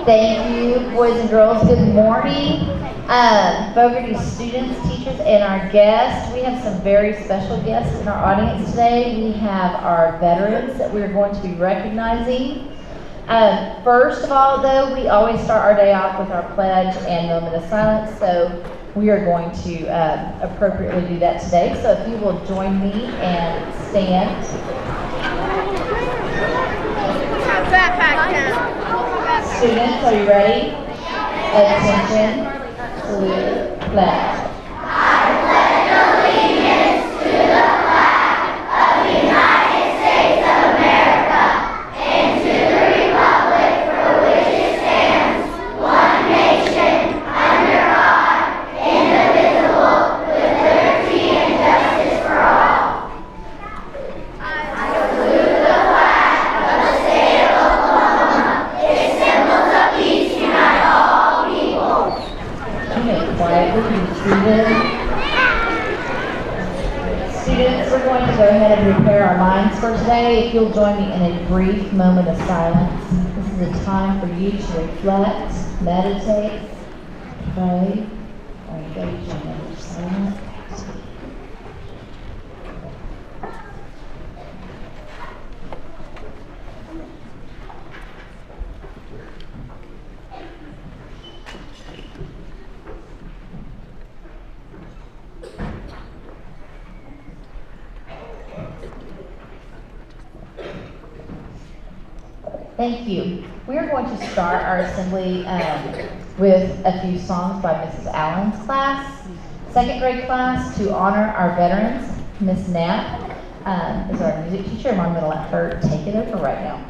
Thank you, boys and girls. Good morning. Fogarty students, teachers, and our guests. We have some very special guests in our audience today. We have our veterans that we're going to be recognizing. First of all, though, we always start our day off with our pledge and moment of silence, so we are going to appropriately do that today. So if you will join me and stand. Students, are you ready? Attention, salute, pledge. Students, we're going to go ahead and prepare our minds for today. If you'll join me in a brief moment of silence. This is a time for you to reflect, meditate, pray, or engage in a silence. Thank you. We are going to start our assembly with a few songs by Mrs. Allen's class, second grade class, to honor our veterans. Miss Knapp is our music teacher, and I'm going to let her take it over right now.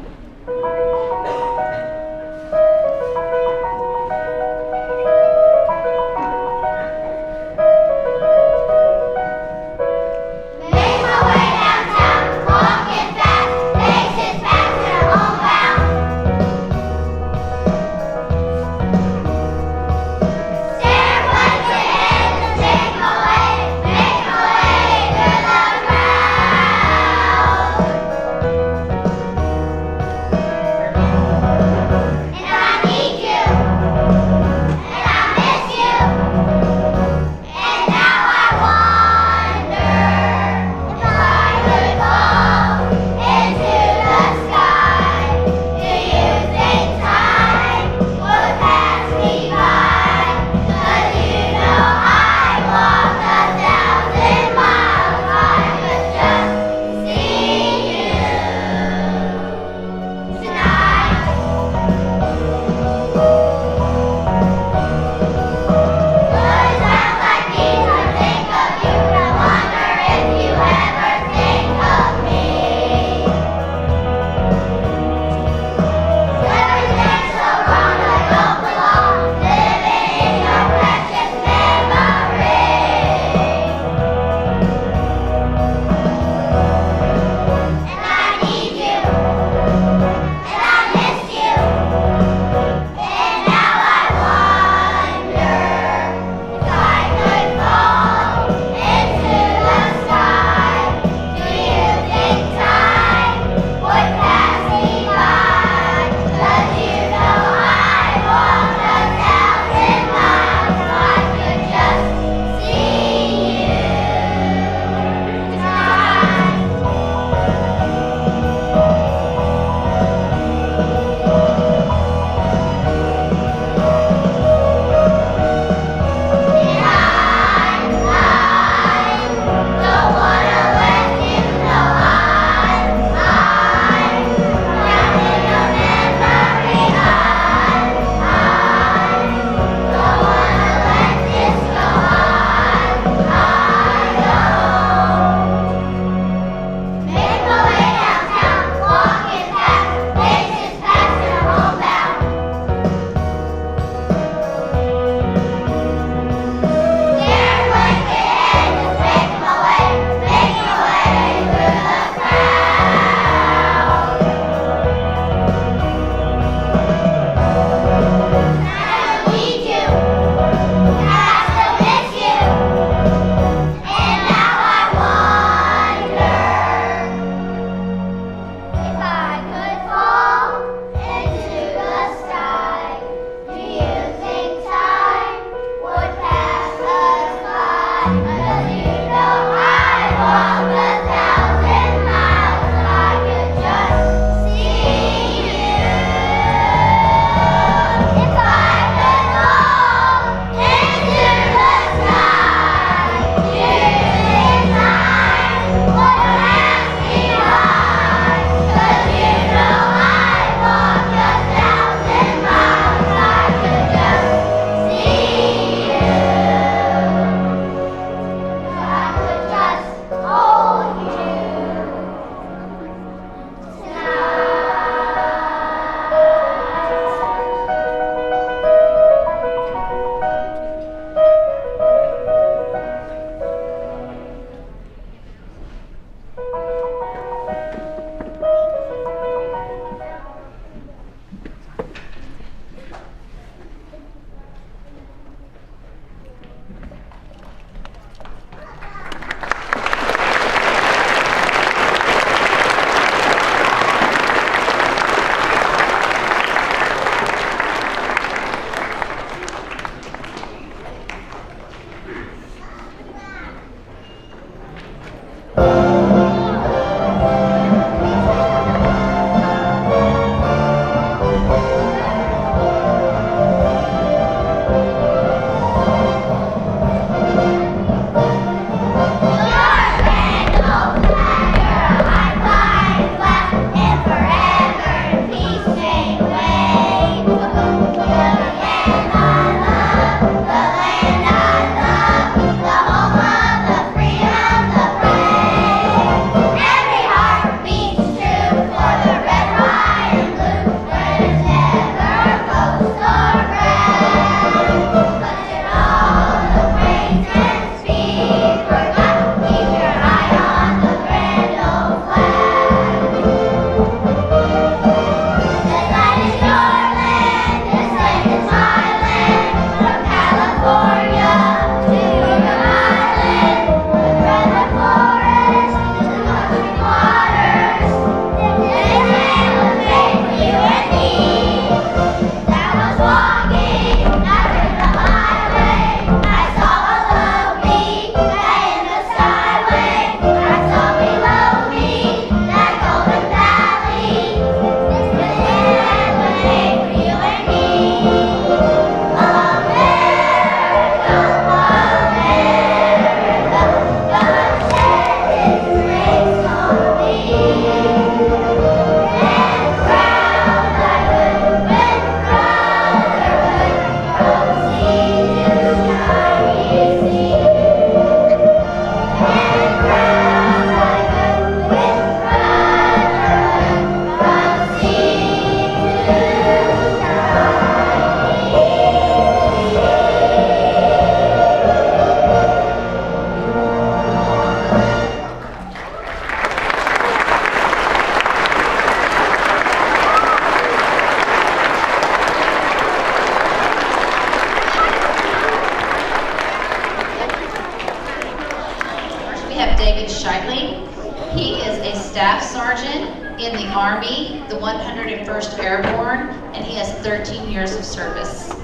in the Army, the 101st Airborne, and he has 13 years of service. We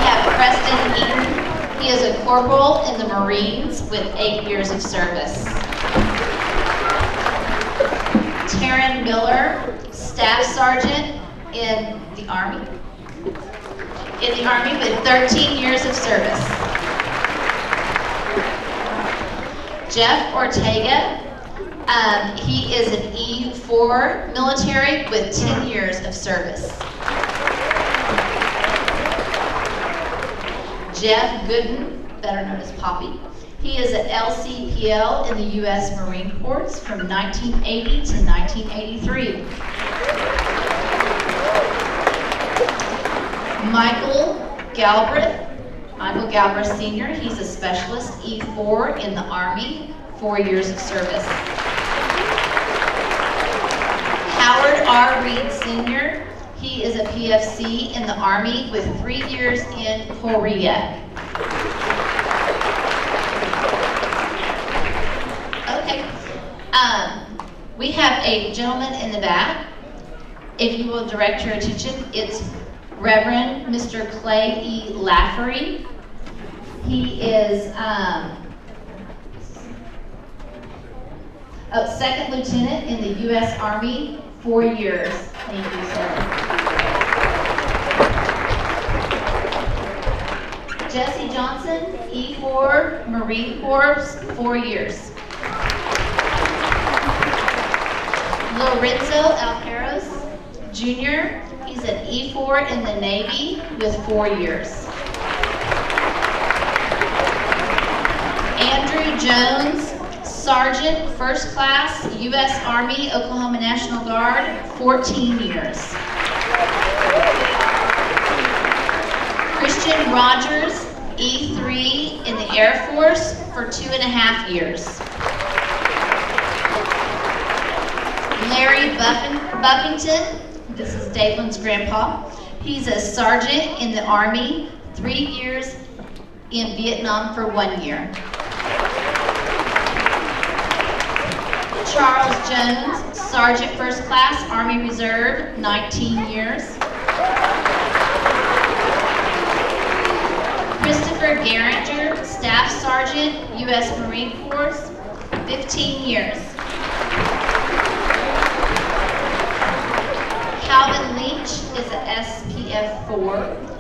have Preston Eaton. He is a corporal in the Marines with 8 years of service. Taryn Miller, Staff Sergeant in the Army. With 13 years of service. Jeff Ortega, he is an E4 military with 10 years of service. Jeff Gooden, better known as Poppy, he is an LCPL in the U.S. Marine Corps from 1980 to 1983. Michael Galbraith Sr., he's a specialist E4 in the Army, 4 years of service. Howard R. Reed Sr., he is a PFC in the Army with 3 years in Korea. Okay, we have a gentleman in the back. If you will direct your attention, it's Reverend Mr. Clay E. Laffery. He is second lieutenant in the U.S. Army, 4 years. Thank you, sir. Jesse Johnson, E4 Marine Corps, 4 years. Lorenzo Alperos Jr., he's an E4 in the Navy with 4 years. Andrew Jones, Sergeant, First Class, U.S. Army, Oklahoma National Guard, 14 years. Christian Rogers, E3 in the Air Force for 2.5 years. Larry Buffington, this is David's grandpa. He's a sergeant in the Army, 3 years in Vietnam for 1 year. Charles Jones, Sergeant First Class, Army Reserve, 19 years. Christopher Garinger, Staff Sergeant, U.S. Marine Corps, 15 years. Calvin Leach is an SPF 4,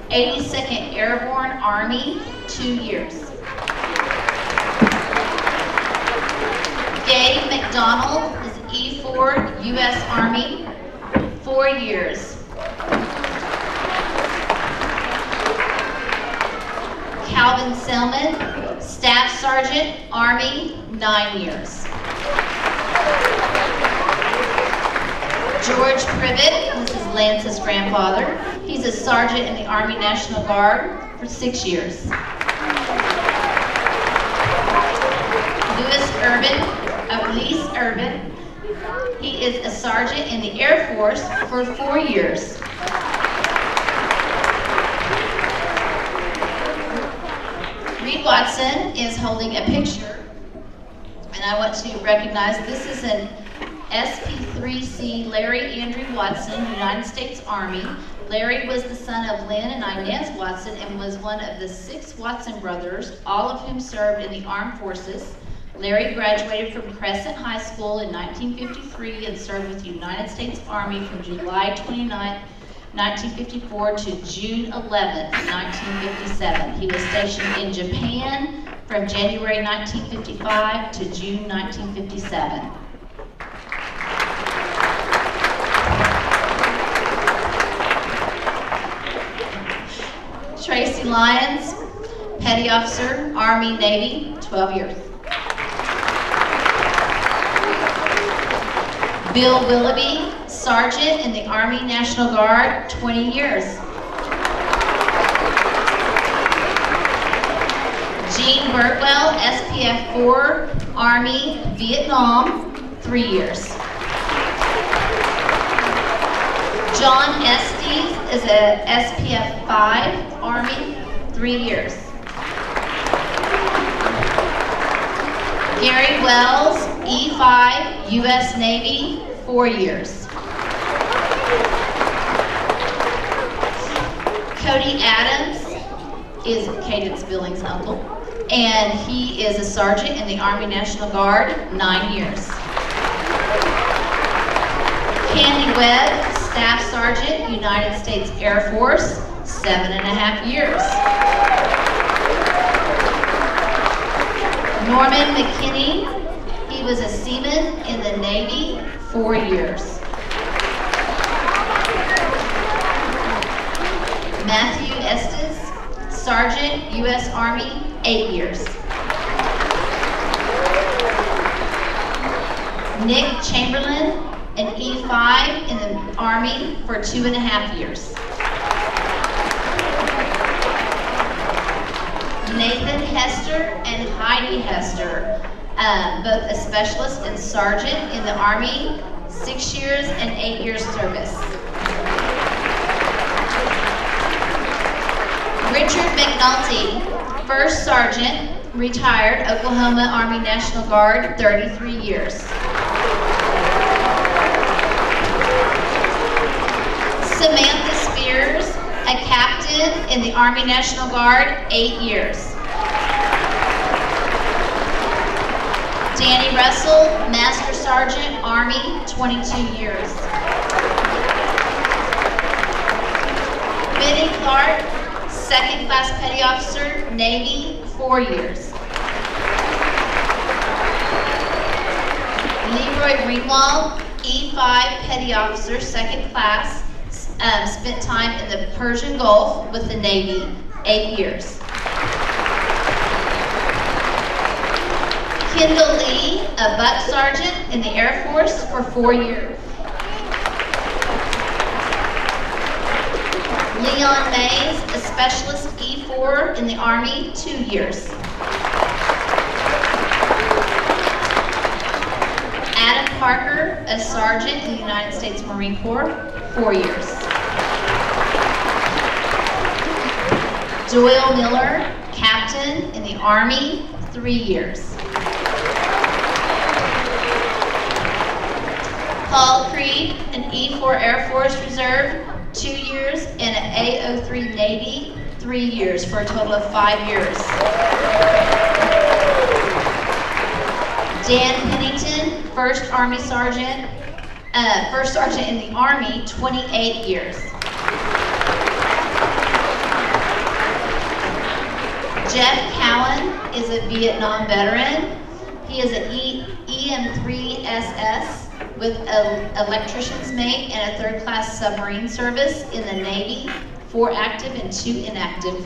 82nd Airborne Army, 2 years. Gabe McDonald is E4 U.S. Army, 4 years. Calvin Selman, Staff Sergeant, Army, 9 years. George Privet, this is Lance's grandfather. He's a sergeant in the Army National Guard for 6 years. Elise Urban, he is a sergeant in the Air Force for 4 years. Reed Watson is holding a picture, and I want to recognize this is an SP3C Larry Andrew Watson, United States Army. Larry was the son of Lynn and Inez Watson and was one of the 6 Watson brothers, all of whom served in the armed forces. Larry graduated from Crescent High School in 1953 and served with the United States Army from July 29, 1954 to June 11, 1957. He was stationed in Japan from January 1955 to June 1957. Tracy Lyons, Petty Officer, Army, Navy, 12 years. Bill Willoughby, Sergeant in the Army National Guard, 20 years. Gene Burtwell, SPF 4, Army, Vietnam, 3 years. John Estes is a SPF 5, Army, 3 years. Gary Wells, E5, U.S. Navy, 4 years. Cody Adams is Cadence Billings' uncle, and he is a sergeant in the Army National Guard, 9 years. Candy Webb, Staff Sergeant, United States Air Force, 7.5 years. Norman McKinney, he was a seaman in the Navy, 4 years. Matthew Estes, Sergeant, U.S. Army, 8 years. Nick Chamberlain, an E5 in the Army for 2.5 years. Nathan Hester and Heidi Hester, both a specialist and sergeant in the Army, 6 years and 8 years service. Richard McNulty, first sergeant, retired, Oklahoma Army National Guard, 33 years. Samantha Spears, a captain in the Army National Guard, 8 years. Danny Russell, Master Sergeant, Army, 22 years. Benny Clark, second class petty officer, Navy, 4 years. Leroy Greenwald, E5 petty officer, second class, spent time in the Persian Gulf with the Navy, 8 years. Kendall Lee, a buck sergeant in the Air Force for 4 years. Leon Mays, a specialist E4 in the Army, 2 years. Adam Parker, a sergeant in the United States Marine Corps, 4 years. Doyle Miller, captain in the Army, 3 years. Paul Creed, an E4 Air Force Reserve, 2 years, and an A03 Navy, 3 years, for a total of 5 years. Dan Pennington, first Army Sergeant, first Sergeant in the Army, 28 years. Jeff Cowan is a Vietnam veteran. He is an EM3SS with an electrician's mate and a third class submarine service in the Navy, 4 active and 2 inactive.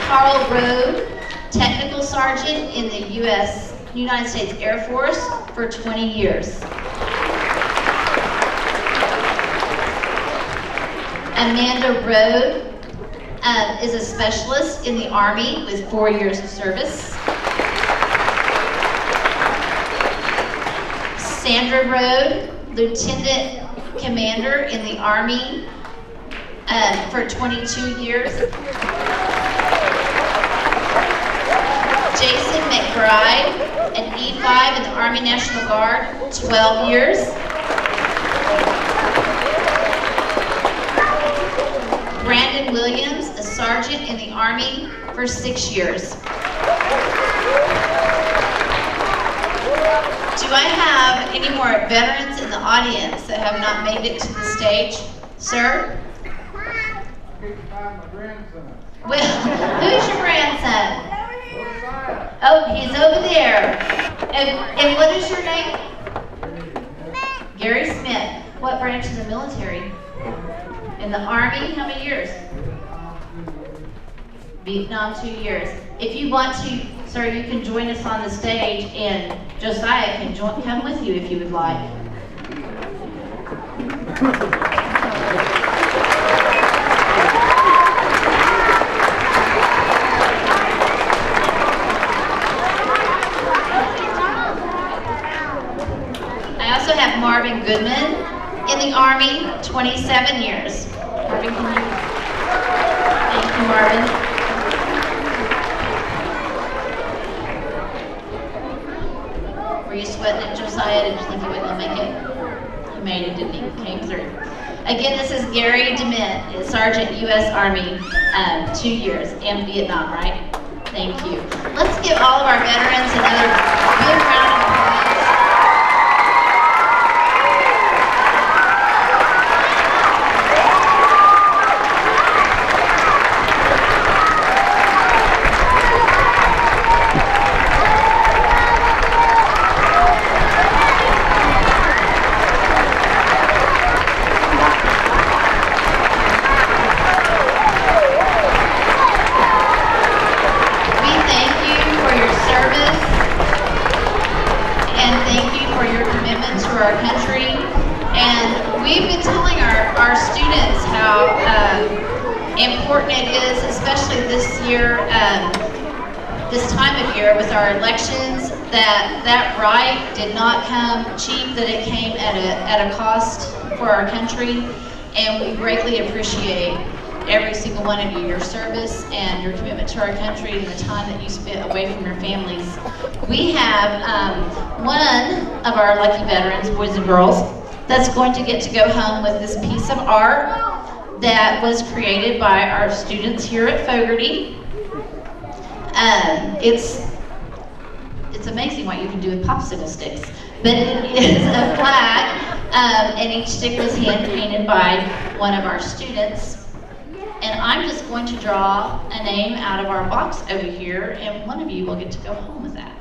Carl Rode, technical sergeant in the United States Air Force for 20 years. Amanda Rode is a specialist in the Army with 4 years of service. Sandra Rode, Lieutenant Commander in the Army for 22 years. Jason McBride, an E5 in the Army National Guard, 12 years. Brandon Williams, a sergeant in the Army for 6 years. Do I have any more veterans in the audience that have not made it to the stage? Sir? My grandson. Well, who's your grandson? Oh, he's over there. And what is your name? Gary Smith. What branch of the military? In the Army? How many years? Vietnam, 2 years. If you want to, sir, you can join us on the stage, and Josiah can come with you if you would like. I also have Marvin Goodman in the Army, 27 years. Marvin, can you? Thank you, Marvin. Were you sweating it, Josiah? Did you think he wasn't going to make it? He made it, didn't he? Came through. Again, this is Gary DeMint, Sergeant U.S. Army, 2 years in Vietnam, right? Thank you. Let's give all of our veterans another big round of applause. Our country, and we've been telling our students how important it is, especially this year, this time of year with our elections, that right did not come cheap, that it came at a cost for our country, and we greatly appreciate every single one of you, your service and your commitment to our country and the time that you spent away from your families. We have one of our lucky veterans, boys and girls, that's going to get to go home with this piece of art that was created by our students here at Fogarty. It's amazing what you can do with popsicle sticks, but it is a flag, and each stick was hand painted by one of our students. And I'm just going to draw a name out of our box over here, and one of you will get to go home with that.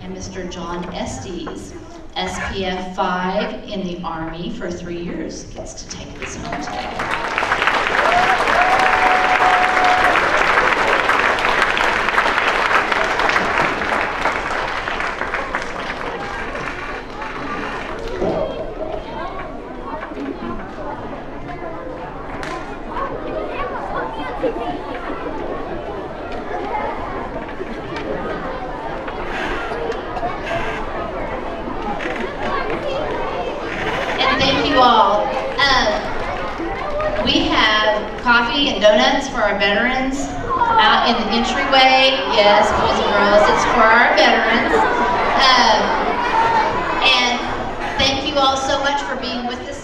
And Mr. John Estes, SPF 5 in the Army for 3 years, gets to take this home today. All. We have coffee and donuts for our veterans out in the entryway. Yes, boys and girls, it's for our veterans. And thank you all so much for being with us